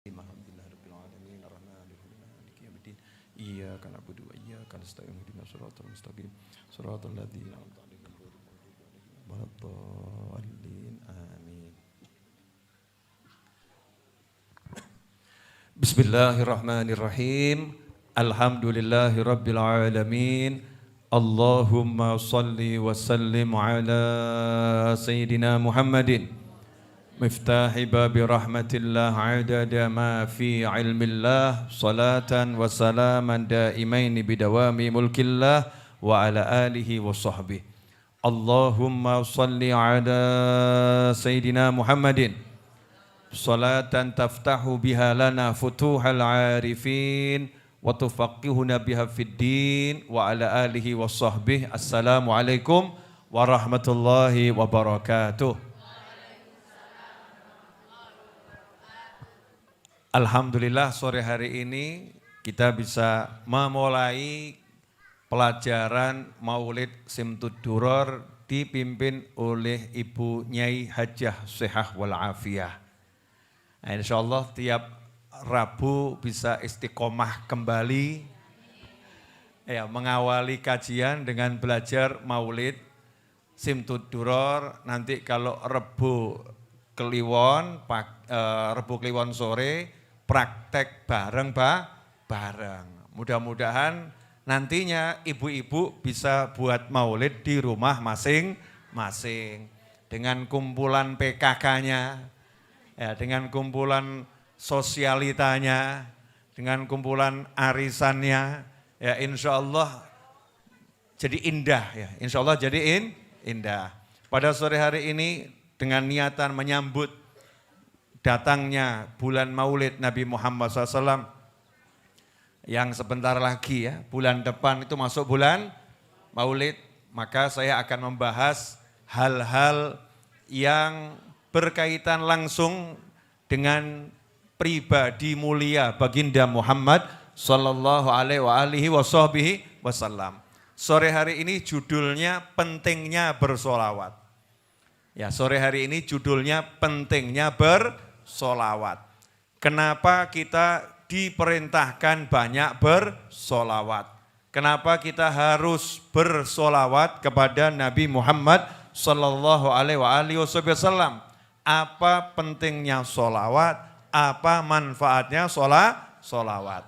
Alhamdulillahirabbil alamin arrahmanir rahim maliki yaumiddin iyyaka na'budu wa iyyaka nasta'in ihdinas siratal mustaqim siratal ladzina an'amta 'alaihim ghairil maghdubi 'alaihim waladdallin amin. Bismillahirrahmanirrahim. Alhamdulillahirabbil alamin. Allahumma shalli wa sallim ala sayyidina Muhammadin مفتاح باب رحمة الله عدد ما في علم الله صلاة وسلاما دائمين بدوام ملك الله وعلى آله وصحبه. اللهم صل على سيدنا محمد صلاة تفتح بها لنا فتوح العارفين وتفقهنا بها في الدين وعلى آله وصحبه. السلام عليكم ورحمة الله وبركاته. Alhamdulillah sore hari ini kita bisa memulai pelajaran Maulid Simtud Duror dipimpin oleh Ibu Nyai Hajah Shehah wal Afiyah. Nah, insyaallah tiap Rabu bisa istiqomah kembali ya, mengawali kajian dengan belajar Maulid Simtud Duror. Nanti kalau Rebu Kliwon sore praktek bareng. Mudah-mudahan nantinya ibu-ibu bisa buat maulid di rumah masing-masing. Dengan kumpulan PKK-nya, ya, dengan kumpulan sosialitanya, dengan kumpulan arisannya, ya insya Allah jadi indah. Ya, insya Allah jadi indah. Pada sore hari ini dengan niatan menyambut datangnya bulan Maulid Nabi Muhammad SAW yang sebentar lagi ya, bulan depan itu masuk bulan Maulid, maka saya akan membahas hal-hal yang berkaitan langsung dengan pribadi mulia baginda Muhammad sallallahu alaihi wasallam. Sore hari ini judulnya pentingnya bersolawat. Ya, sore hari ini judulnya pentingnya bersolawat. Kenapa kita diperintahkan banyak bersolawat? Kenapa kita harus bersolawat kepada Nabi Muhammad sallallahu alaihi wasallam? Apa pentingnya solawat? Apa manfaatnya solawat?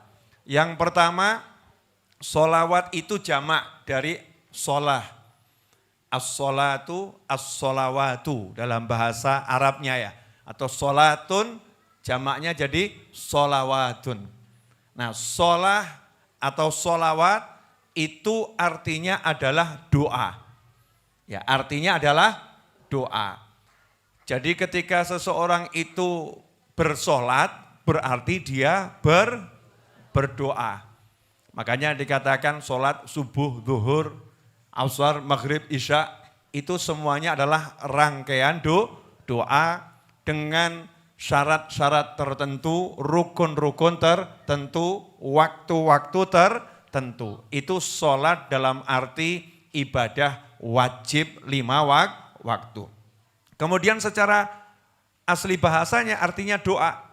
Yang pertama, solawat itu jamak dari solah. As-solatu, as-solawatu dalam bahasa Arabnya ya. Atau solatun jamaknya jadi solawatun. Nah, solah atau solawat itu artinya adalah doa. Ya, artinya adalah doa. Jadi ketika seseorang itu bersolat berarti dia berdoa. Makanya dikatakan solat subuh, zuhur, asar, maghrib, isya itu semuanya adalah rangkaian doa dengan syarat-syarat tertentu, rukun-rukun tertentu, waktu-waktu tertentu. Itu sholat dalam arti ibadah wajib 5 waktu. Kemudian secara asli bahasanya artinya doa.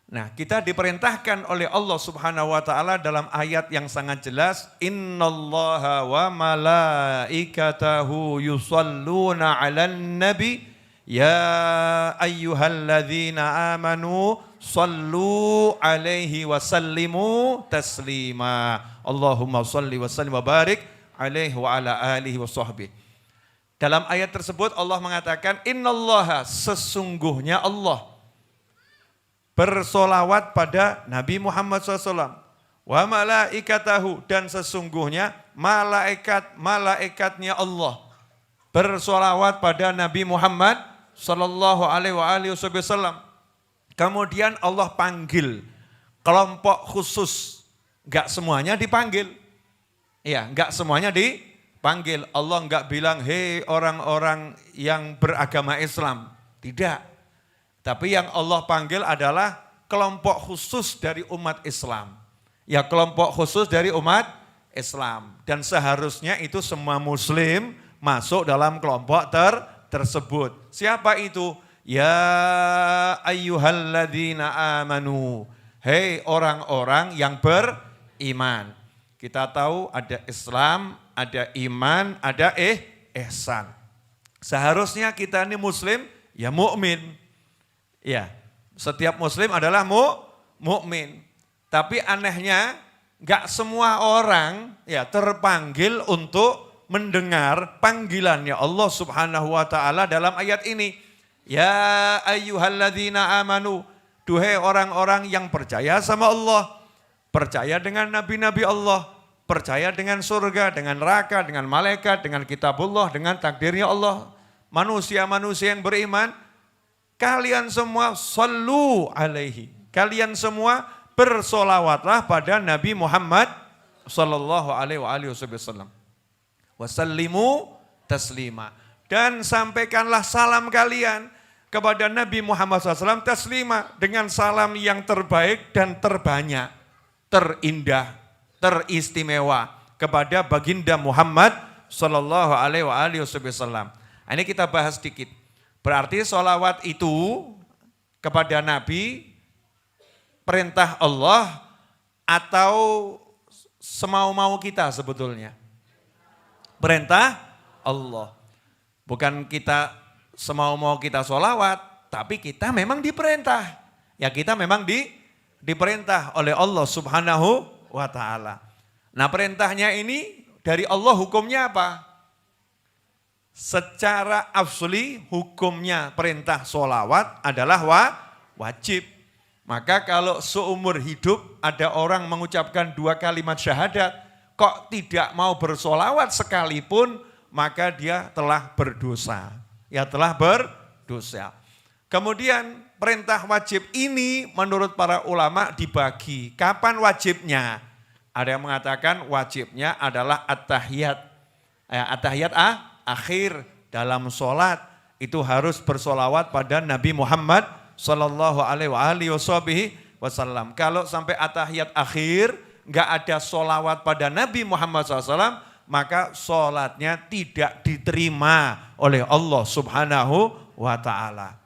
Nah, kita diperintahkan oleh Allah Subhanahu wa taala dalam ayat yang sangat jelas, innallaha wa malaikatahu yusalluna 'alan nabi ya ayyuhalladzina amanu sallu 'alaihi wa sallimu taslima. Allahumma shalli wa sallim wa barik 'alaihi wa ala alihi wa sahbihi. Dalam ayat tersebut Allah mengatakan innallaha, sesungguhnya Allah bersolawat pada Nabi Muhammad SAW. Wa malaikatahu, dan sesungguhnya malaikatnya Allah bersolawat pada Nabi Muhammad sallallahu alaihi wasallam. Kemudian Allah panggil kelompok khusus, enggak semuanya dipanggil. Iya, enggak semuanya dipanggil. Allah enggak bilang, hei orang-orang yang beragama Islam. Tidak. Tapi yang Allah panggil adalah kelompok khusus dari umat Islam. Ya, kelompok khusus dari umat Islam. Dan seharusnya itu semua muslim masuk dalam kelompok tersebut. Siapa itu? Ya ayyuhalladzina amanu. Hei orang-orang yang beriman. Kita tahu ada Islam, ada iman, ada ihsan. Seharusnya kita ini muslim, ya mukmin. Ya, setiap muslim adalah mukmin. Tapi anehnya enggak semua orang ya terpanggil untuk mendengar panggilannya Allah Subhanahu wa taala dalam ayat ini. Ya ayyuhalladzina amanu. Duhai orang-orang yang percaya sama Allah, percaya dengan nabi-nabi Allah, percaya dengan surga, dengan neraka, dengan malaikat, dengan kitabullah, dengan takdirnya Allah. Manusia-manusia yang beriman, kalian semua sallu alaihi. Kalian semua bersolawatlah pada Nabi Muhammad sallallahu alaihi wasallam. Wasallimu taslima. Dan sampaikanlah salam kalian kepada Nabi Muhammad SAW taslima dengan salam yang terbaik dan terbanyak, terindah, teristimewa kepada baginda Muhammad sallallahu alaihi wasallam. Ini kita bahas sedikit. Berarti sholawat itu kepada Nabi perintah Allah atau semau-mau kita sebetulnya? Perintah Allah. Bukan kita semau-mau kita sholawat, tapi kita memang diperintah. Ya kita memang diperintah oleh Allah Subhanahu wa ta'ala. Nah perintahnya ini dari Allah hukumnya apa? Secara absoli hukumnya perintah sholawat adalah wajib. Maka kalau seumur hidup ada orang mengucapkan 2 kalimat syahadat, kok tidak mau bersolawat sekalipun, maka dia telah berdosa. Ya telah berdosa. Kemudian perintah wajib ini menurut para ulama dibagi. Kapan wajibnya? Ada yang mengatakan wajibnya adalah at-tahiyat. At-tahiyat akhir dalam sholat itu harus bersolawat pada Nabi Muhammad sallallahu alaihi wasallam. Kalau sampai at-tahiyat akhir enggak ada solawat pada Nabi Muhammad SAW, maka sholatnya tidak diterima oleh Allah Subhanahu wa ta'ala.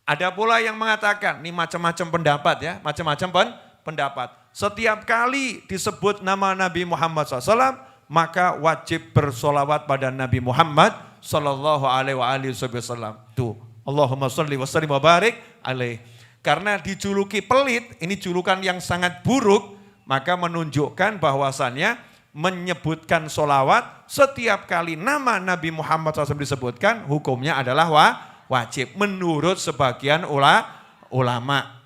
Ada pula yang mengatakan, ini macam-macam pendapat ya, macam-macam pendapat. Setiap kali disebut nama Nabi Muhammad SAW, maka wajib bersolawat pada Nabi Muhammad sallallahu alaihi wasallam. Tuh, Allahumma sholli wa sallim wa barik alaih. Karena dijuluki pelit, ini julukan yang sangat buruk, maka menunjukkan bahwasannya menyebutkan solawat setiap kali nama Nabi Muhammad SAW disebutkan, hukumnya adalah wajib menurut sebagian ulama.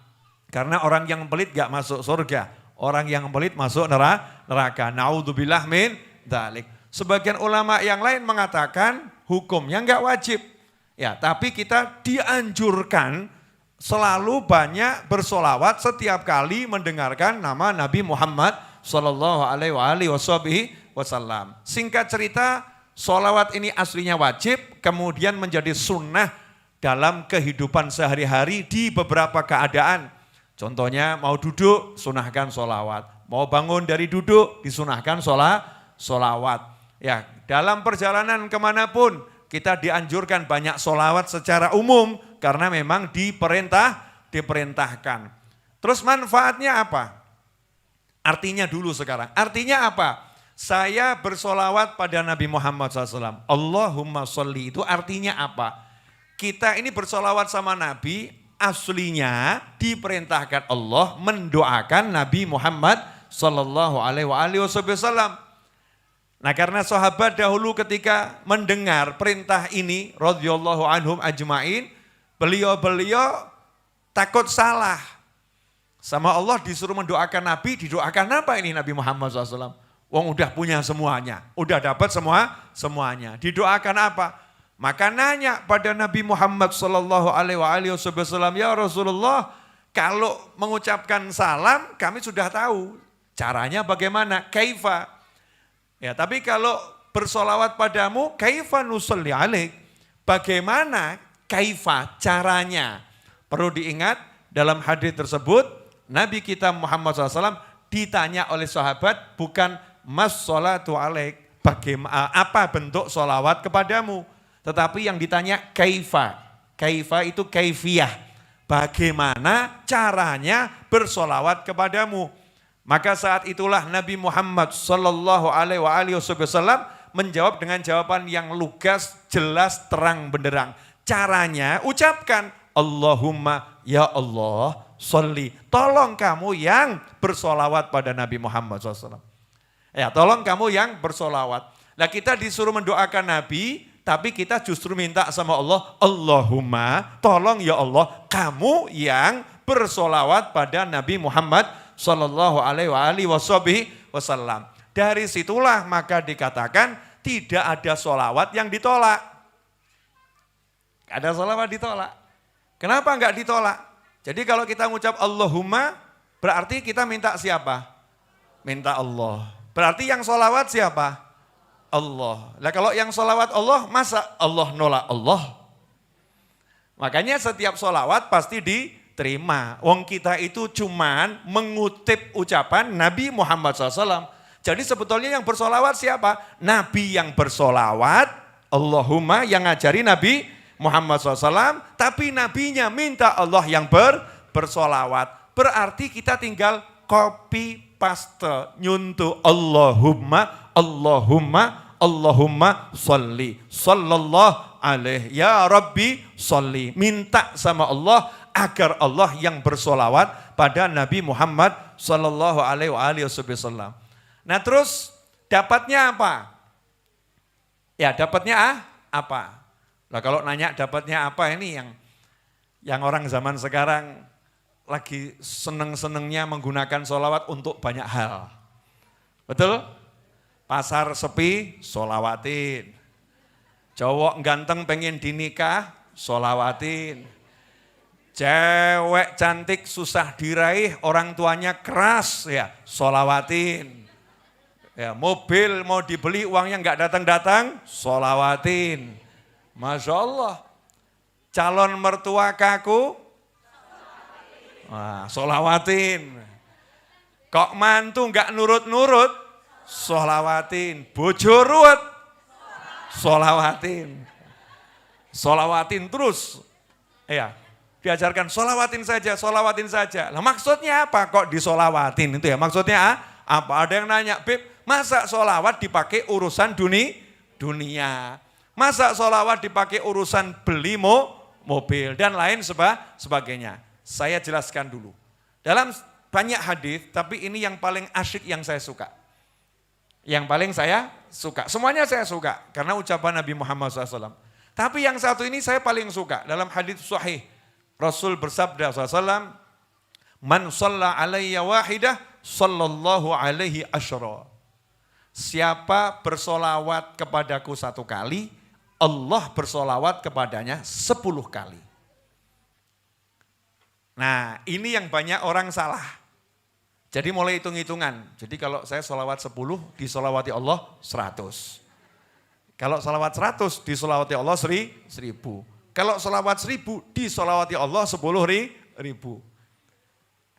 Karena orang yang pelit gak masuk surga, orang yang pelit masuk neraka. Naudzubillah min dzalik. Sebagian ulama yang lain mengatakan hukumnya gak wajib. Ya, tapi kita dianjurkan selalu banyak bersolawat setiap kali mendengarkan nama Nabi Muhammad sallallahu alaihi wasallam. Singkat cerita, solawat ini aslinya wajib, kemudian menjadi sunnah dalam kehidupan sehari-hari di beberapa keadaan. Contohnya mau duduk, sunahkan solawat. Mau bangun dari duduk, disunahkan solawat. Ya, dalam perjalanan kemanapun kita dianjurkan banyak solawat secara umum karena memang diperintahkan. Terus manfaatnya apa? Artinya dulu sekarang. Artinya apa? Saya bersolawat pada Nabi Muhammad SAW. Allahumma sholli itu artinya apa? Kita ini bersolawat sama Nabi, aslinya diperintahkan Allah mendoakan Nabi Muhammad sallallahu alaihi wasallam. Nah, karena sahabat dahulu ketika mendengar perintah ini radhiyallahu anhum ajmain, beliau takut salah. Sama Allah disuruh mendoakan Nabi, didoakan apa ini Nabi Muhammad SAW? Wong udah punya semuanya, udah dapat semuanya. Didoakan apa? Maka nanya pada Nabi Muhammad sallallahu alaihi wasallam, ya Rasulullah, kalau mengucapkan salam kami sudah tahu caranya bagaimana, kaifa. Ya, tapi kalau bersolawat padamu, kaifa nusalli alaik. Bagaimana kaifa caranya? Perlu diingat dalam hadis tersebut Nabi kita Muhammad SAW ditanya oleh sahabat bukan mas sholatu alaik, bagaimana apa bentuk solawat kepadamu, tetapi yang ditanya kaifa, Kaifa itu kaifiyah. Bagaimana caranya bersolawat kepadamu. Maka saat itulah Nabi Muhammad sallallahu alaihi wasallam menjawab dengan jawaban yang lugas, jelas, terang benderang. Caranya ucapkan Allahumma ya Allah sholli. Tolong kamu yang bersolawat pada Nabi Muhammad SAW. Ya, tolong kamu yang bersolawat. Nah, kita disuruh mendoakan Nabi, tapi kita justru minta sama Allah, Allahumma tolong ya Allah kamu yang bersolawat pada Nabi Muhammad sallallahu alaihi wasallam. Dari situlah maka dikatakan tidak ada solawat yang ditolak. Ada solawat ditolak. Kenapa enggak ditolak? Jadi kalau kita mengucap Allahumma berarti kita minta siapa? Minta Allah. Berarti yang solawat siapa? Allah. Nah kalau yang solawat Allah masa Allah nolak Allah? Makanya setiap solawat pasti diterima. Wong kita itu cuman mengutip ucapan Nabi Muhammad SAW. Jadi sebetulnya yang bersolawat siapa? Nabi yang bersolawat, Allahumma yang ngajari Nabi Muhammad SAW. Tapi nabinya minta Allah yang bersolawat. Berarti kita tinggal copy paste, nyuntuh Allahumma, Allahumma, Allahumma sholli, sallallahu alaihi, ya Rabbi sholli. Minta sama Allah agar Allah yang bersolawat pada Nabi Muhammad sallallahu alaihi wasallam. Nah terus dapatnya apa? Ya dapatnya apa? Nah kalau nanya dapatnya apa ini yang orang zaman sekarang lagi seneng-senengnya menggunakan sholawat untuk banyak hal. Betul? Pasar sepi, sholawatin. Cowok ganteng pengen dinikah, sholawatin. Cewek cantik susah diraih, orang tuanya keras, ya sholawatin. Ya, mobil mau dibeli uangnya nggak datang-datang, sholawatin. Masya Allah. Calon mertua kaku, wah, sholawatin. Kok mantu nggak nurut-nurut, sholawatin. Bojo ruwet, sholawatin. Sholawatin terus. Ya, diajarkan sholawatin saja. Nah, maksudnya apa kok disolawatin itu ya? Maksudnya apa? Ada yang nanya, Beb, masa sholawat dipakai urusan dunia? Masa sholawat dipakai urusan beli mobil dan lain sebagainya? Saya jelaskan dulu. Dalam banyak hadis, tapi ini yang paling asyik yang saya suka. Yang paling saya suka. Semuanya saya suka karena ucapan Nabi Muhammad SAW. Tapi yang satu ini saya paling suka. Dalam hadis sahih, Rasul bersabda SAW, Man shalla alayya wahidah, sallallahu alaihi asyra. Siapa bersolawat kepadaku satu kali, Allah bersolawat kepadanya 10 kali. Nah ini yang banyak orang salah. Jadi mulai hitung-hitungan. Jadi kalau saya solawat 10, disolawati Allah 100. Kalau solawat 100, disolawati Allah 1000. Kalau solawat 1000, disolawati Allah 10.000.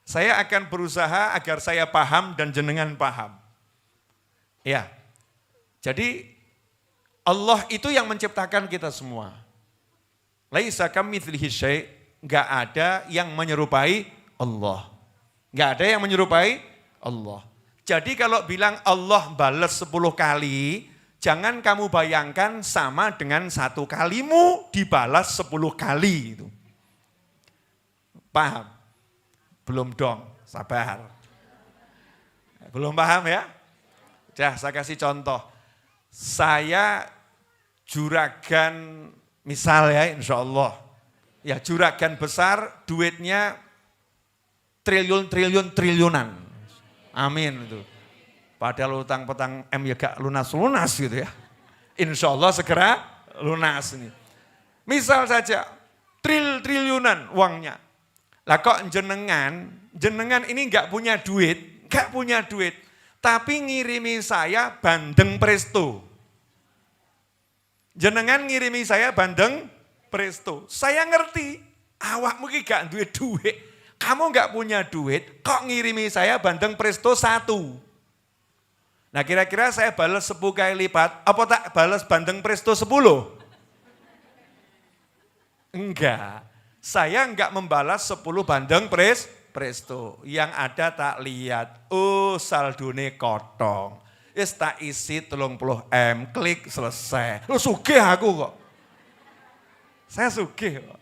Saya akan berusaha agar saya paham dan jenengan paham. Ya, jadi Allah itu yang menciptakan kita semua. Laisa kamitslihi syai', enggak ada yang menyerupai Allah. Enggak ada yang menyerupai Allah. Jadi kalau bilang Allah balas 10 kali, jangan kamu bayangkan sama dengan 1 kalimu dibalas 10 kali itu. Paham? Belum dong, sabar. Belum paham ya? Dah saya kasih contoh. Saya juragan misal ya insya Allah. Ya juragan besar duitnya triliunan. Amin itu. Padahal utang petang M ya gak lunas-lunas gitu ya. Insya Allah segera lunas ini. Misal saja triliunan uangnya. Lah kok jenengan ini gak punya duit. Tapi ngirimi saya bandeng presto. Jenengan ngirimi saya bandeng presto. Saya ngerti, awakmu ki gak duit. Kamu gak punya duit, kok ngirimi saya bandeng presto 1. Nah kira-kira saya balas 10 kali lipat, apa tak balas bandeng presto 10? Enggak. Saya enggak membalas 10 bandeng presto. Yang ada tak lihat. Oh saldone kotong. Yes tak isi 30M. Klik selesai. Lu sugih aku kok. Saya sugih kok.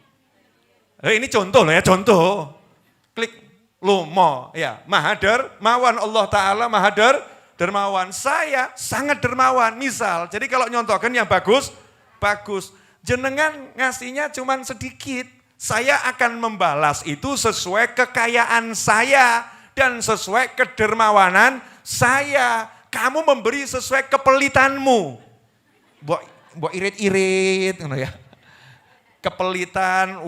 Ini contoh loh ya, contoh. Klik lomo. Ya, maha dermawan Allah Ta'ala maha dermawan. Saya sangat dermawan. Misal, jadi kalau nyontohkan yang bagus. Jenengan ngasihnya cuman sedikit. Saya akan membalas itu sesuai kekayaan saya dan sesuai kedermawanan saya. Kamu memberi sesuai kepelitanmu. Mbok irit-irit gitu ya. Kepelitan,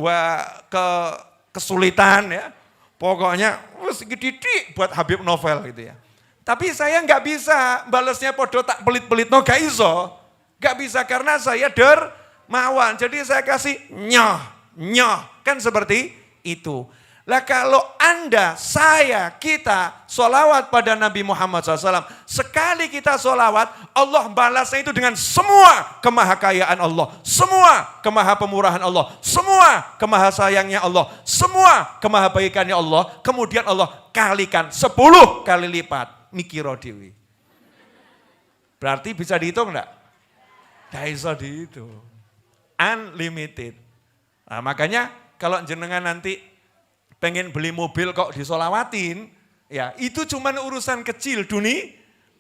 kesulitan ya. Pokoknya sedikit buat Habib Novel gitu ya. Tapi saya nggak bisa balasnya podo tak pelit-pelit no gak iso. Gak bisa karena saya dermawan. Jadi saya kasih nyoh. Kan seperti itu. Lah kalau Anda, saya, kita sholawat pada Nabi Muhammad SAW. Sekali kita sholawat, Allah balasnya itu dengan semua kemahakayaan Allah. Semua kemahapemurahan Allah. Semua kemahasayangnya Allah. Semua kemahabaikannya Allah. Kemudian Allah kalikan 10 kali lipat. Mikiro dewi. Berarti bisa dihitung enggak? Tidak bisa dihitung. Unlimited. Nah, makanya kalau jenengan nanti pengen beli mobil kok disolawatin, ya itu cuman urusan kecil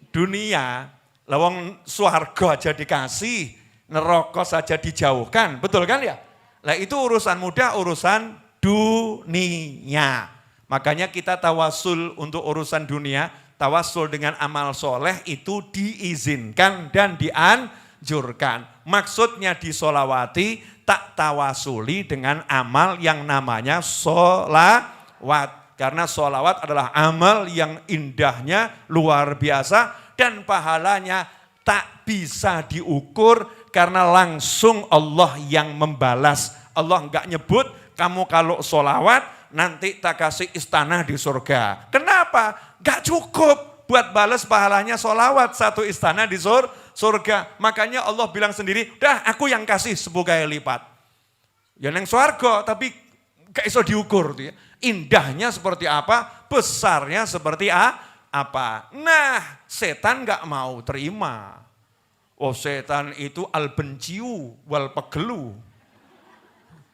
dunia. Lawang swarga aja dikasih, neraka saja dijauhkan, betul kan ya? Lah itu urusan mudah, urusan dunia. Makanya kita tawasul untuk urusan dunia, tawasul dengan amal soleh itu diizinkan dan dianjurkan. Maksudnya disolawati, tak tawasuli dengan amal yang namanya sholawat. Karena sholawat adalah amal yang indahnya luar biasa dan pahalanya tak bisa diukur karena langsung Allah yang membalas. Allah enggak nyebut kamu kalau sholawat nanti tak kasih istana di surga. Kenapa? Enggak cukup buat balas pahalanya sholawat satu istana di surga. Makanya Allah bilang sendiri, dah aku yang kasih 10 kali lipat. Ya neng swarga tapi gak iso diukur. Tuh ya. Indahnya seperti apa, besarnya seperti apa. Nah setan gak mau terima. Oh setan itu al-benciu wal pegelu.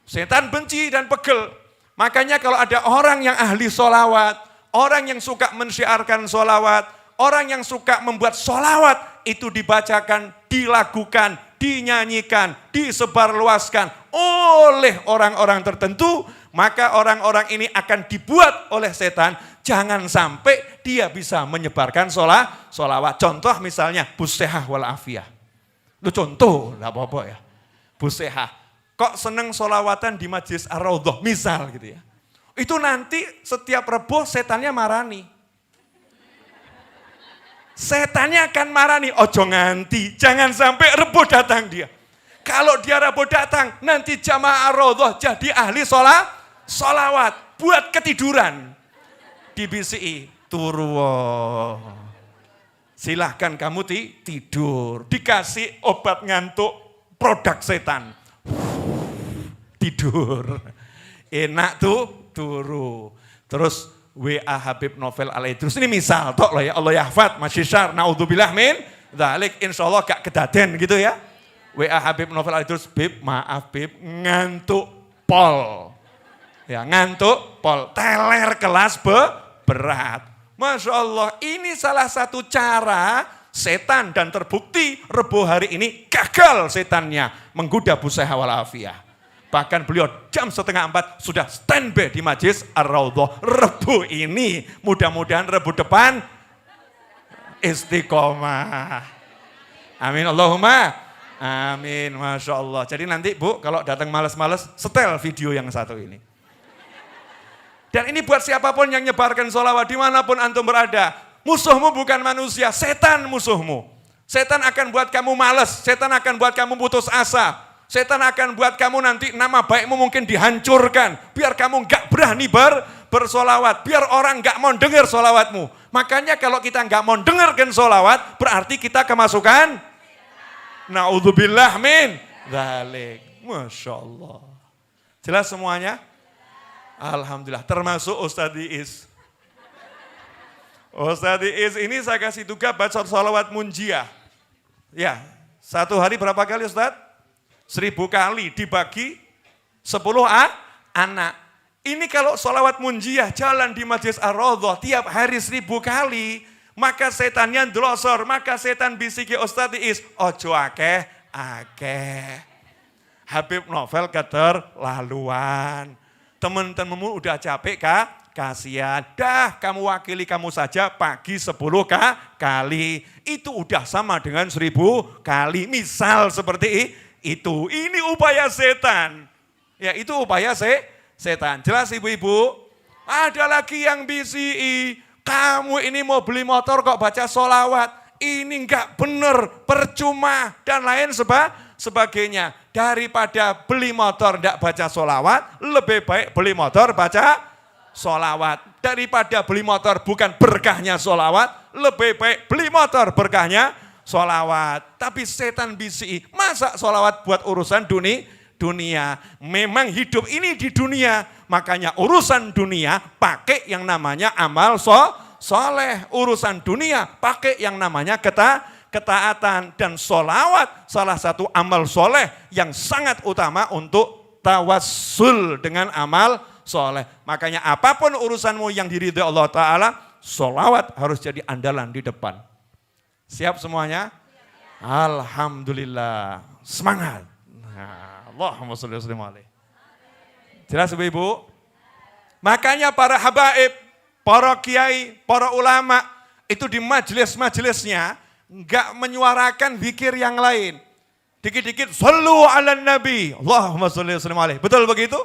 Setan benci dan pegel. Makanya kalau ada orang yang ahli sholawat, orang yang suka mensyiarkan sholawat, orang yang suka membuat sholawat itu dibacakan, dilakukan, dinyanyikan, disebarluaskan oleh orang-orang tertentu, maka orang-orang ini akan dibuat oleh setan, jangan sampai dia bisa menyebarkan sholawat. Contoh misalnya Busehah wal Afiyah. Itu contoh, enggak apa-apa ya. Busehah, kok seneng sholawatan di Majlis Ar-Raudhah, misal gitu ya. Itu nanti setiap Rebo setannya marani. Setannya akan marani, ojo nganti, jangan sampai Rebo datang dia. Kalau dia Rebo datang, nanti jamaah Ar-Raudhah jadi ahli sholawat, buat ketiduran. Di BCI, turu. Silahkan kamu tidur, dikasih obat ngantuk, produk setan. Tidur, enak tuh, turu. Terus WA Habib Novel Al-Idrus, ini misal tok loh ya, Allah yahfad, masyisyar, na'udzubillah min dzalik, insyaallah gak kedaden gitu ya. WA Habib Novel Al-Idrus, Bib, maaf Bib, ngantuk pol. Ya ngantuk pol, teler kelas berat. Masya Allah, ini salah satu cara setan dan terbukti Rebo hari ini gagal setannya menggoda Busehah wal Afiyah. Bahkan beliau jam 3:30 sudah standby di Majlis Ar-Raudhah. Rebo ini mudah-mudahan Rebo depan istiqomah. Amin Allahumma. Amin. Masya Allah. Jadi nanti Bu kalau datang males-males setel video yang satu ini. Dan ini buat siapapun yang nyebarkan sholawat dimanapun antum berada. Musuhmu bukan manusia, setan musuhmu. Setan akan buat kamu malas, setan akan buat kamu putus asa. Setan akan buat kamu nanti nama baikmu mungkin dihancurkan. Biar kamu gak berani bersolawat. Biar orang gak mau dengar solawatmu. Makanya kalau kita gak mau dengarkan solawat, berarti kita kemasukan. Na'udzubillah min dzalik. Masya Allah. Jelas semuanya? Alhamdulillah, termasuk Ustadz Iis. Ustadz Iis ini saya kasih tugas baca sholawat munjiah. Ya, satu hari berapa kali Ustadz? 1000 kali dibagi 10 anak. Ini kalau sholawat munjiah jalan di Majelis Ar-Raudhah tiap hari 1000 kali, maka setannya ndlosor, maka setan bisiki Ustadz Iis, ojo akeh. Habib Novel keterlaluan. Teman-temanmu udah capek kasihan. Dah kamu wakili kamu saja pagi 10 kali. Itu udah sama dengan 1000 kali. Misal seperti itu. Ini upaya setan. Ya itu upaya setan. Jelas ibu-ibu? Ada lagi yang BCI. Kamu ini mau beli motor kok baca sholawat. Ini enggak benar, percuma dan lain sebagainya. Daripada beli motor enggak baca sholawat, lebih baik beli motor baca sholawat. Daripada beli motor bukan berkahnya sholawat, lebih baik beli motor berkahnya sholawat. Tapi setan BCI, masa sholawat buat urusan dunia? Memang hidup ini di dunia, makanya urusan dunia pakai yang namanya amal soleh. Urusan dunia pakai yang namanya ketaatan. Dan sholawat salah satu amal soleh yang sangat utama untuk tawassul dengan amal soleh. Makanya apapun urusanmu yang diridhai Allah Ta'ala, sholawat harus jadi andalan di depan. Siap semuanya? Alhamdulillah. Semangat. Allahumma sholli wa sallim alaihi. Jelas ibu-ibu? Makanya para habaib, para kiai, para ulama itu di majelis-majelisnya enggak menyuarakan zikir yang lain. Dikit-dikit shollu ala nabi. Allahumma sholli wa sallim alaihi. Betul begitu?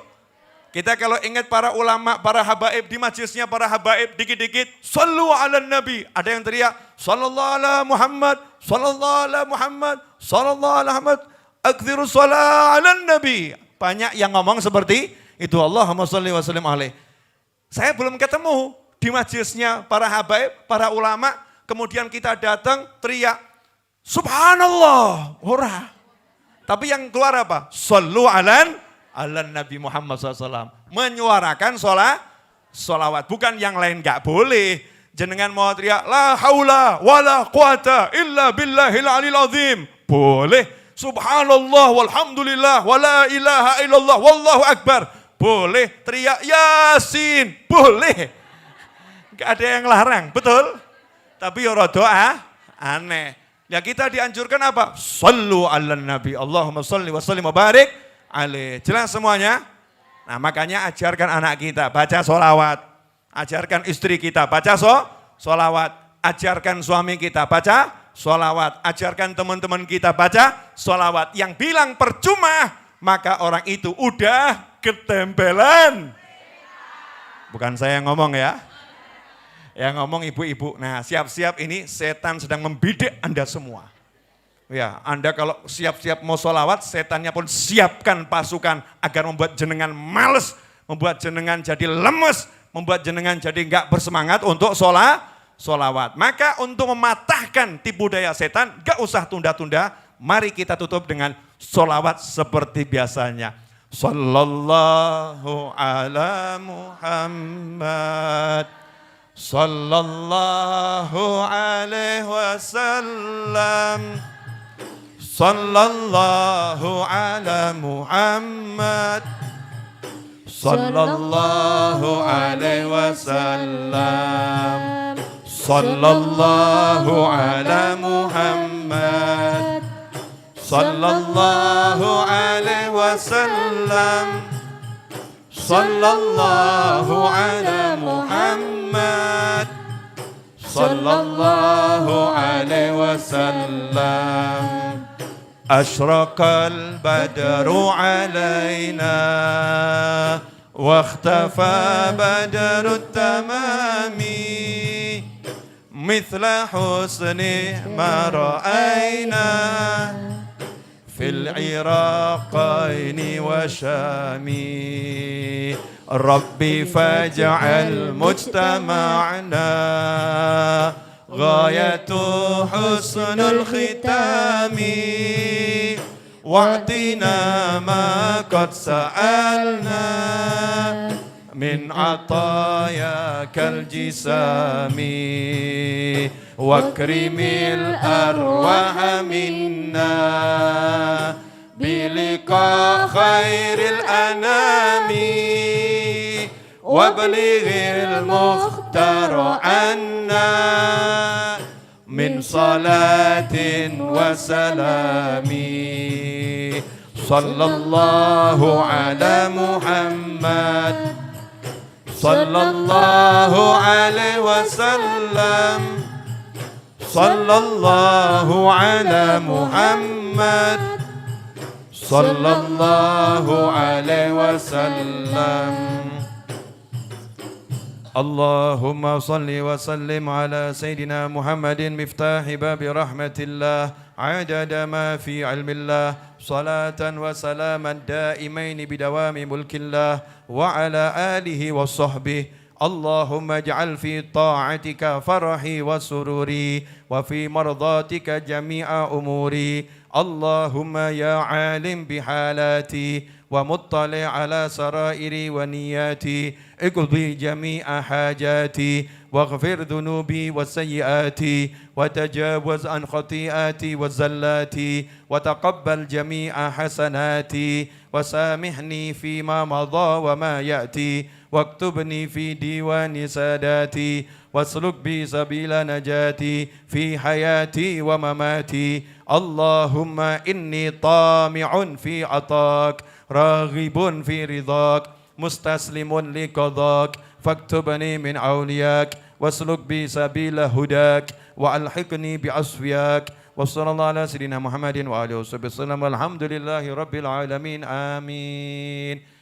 Kita kalau ingat para ulama, para habaib di majelisnya para habaib dikit-dikit shollu ala nabi. Ada yang teriak sallallahu ala Muhammad, sallallahu ala Muhammad, sallallahu ala Muhammad. Aktsiru shalah ala nabi. Banyak yang ngomong seperti itu. Allahumma sholli wa sallim alaihi. Saya belum ketemu di majelisnya para habaib, para ulama. Kemudian kita datang teriak subhanallah. Ora. Tapi yang keluar apa? Shollu ala Nabi Muhammad SAW. Menyuarakan sholawat. Bukan yang lain gak boleh. Jenengan mau teriak la haula wa la quwata illa billahil alil azim. Boleh. Subhanallah walhamdulillah wa la ilaha illallah wallahu akbar. Boleh. Teriak Yasin. Boleh. Gak ada yang larang. Betul? Tapi ya doa aneh. Ya kita dianjurkan apa? Shallu ala nabi. Allahumma shalli wa sallim wa barik alaih. Jelas semuanya? Nah makanya ajarkan anak kita baca sholawat. Ajarkan istri kita baca sholawat. Ajarkan suami kita baca sholawat. Ajarkan teman-teman kita baca sholawat. Yang bilang percuma, maka orang itu udah ketempelan. Bukan saya yang ngomong ya. Yang ngomong ibu-ibu. Nah siap-siap ini setan sedang membidik Anda semua. Ya, Anda kalau siap-siap mau sholawat, setannya pun siapkan pasukan agar membuat jenengan males, membuat jenengan jadi lemes, membuat jenengan jadi enggak bersemangat untuk sholawat. Maka untuk mematahkan tipu daya setan, enggak usah tunda-tunda, mari kita tutup dengan sholawat seperti biasanya. Sallallahu ala Muhammad, sallallahu alaihi wasallam. Sallallahu ala Muhammad, sallallahu alaihi wasallam. Sallallahu ala Muhammad, sallallahu alaihi wasallam. Sallallahu ala Muhammad, sallallahu alaihi wasallam. أشرق البدر علينا واختفى بدر التمام مثل حسنه ما رأينا في العراقين وشام ربي فاجعل مجتمعنا غاية حسن الختام واعطنا ما قد سألنا من عطاياك الجسام واكرم الأرواح منا بلقاء خير الأنام وابلغ المختار عنا من صلاة وسلام صلى الله على محمد صلى الله عليه وسلم صلى الله على محمد صلى الله عليه وسلم اللهم صل وسلم على سيدنا محمد مفتاح باب رحمة الله عدد ما في علم الله صلاة وسلاما دائمين بدوام ملك الله وعلى آله وصحبه اللهم اجعل في طاعتك فرحي وسروري وفي مرضاتك جميع أموري اللهم يا عالم بحالاتي ومطلع على سرائري ونياتي اقضي جميع حاجاتي واغفر ذنوبي وسيئاتي وتجاوز عن خطيئاتي وزلاتي وتقبل جميع حسناتي وسامحني فيما مضى وما يأتي واكتبني في ديوان ساداتي واسلك بي سبيل نجاتي في حياتي ومماتي اللهم إني طامع في عطاك راغب في رضاك مستسلم لقضاك فاكتبني من أولياك واسلك بي سبيل هداك وألحقني بأصفياك وصلى الله على سيدنا محمد وآله وصحبه وسلم والحمد لله رب العالمين آمين.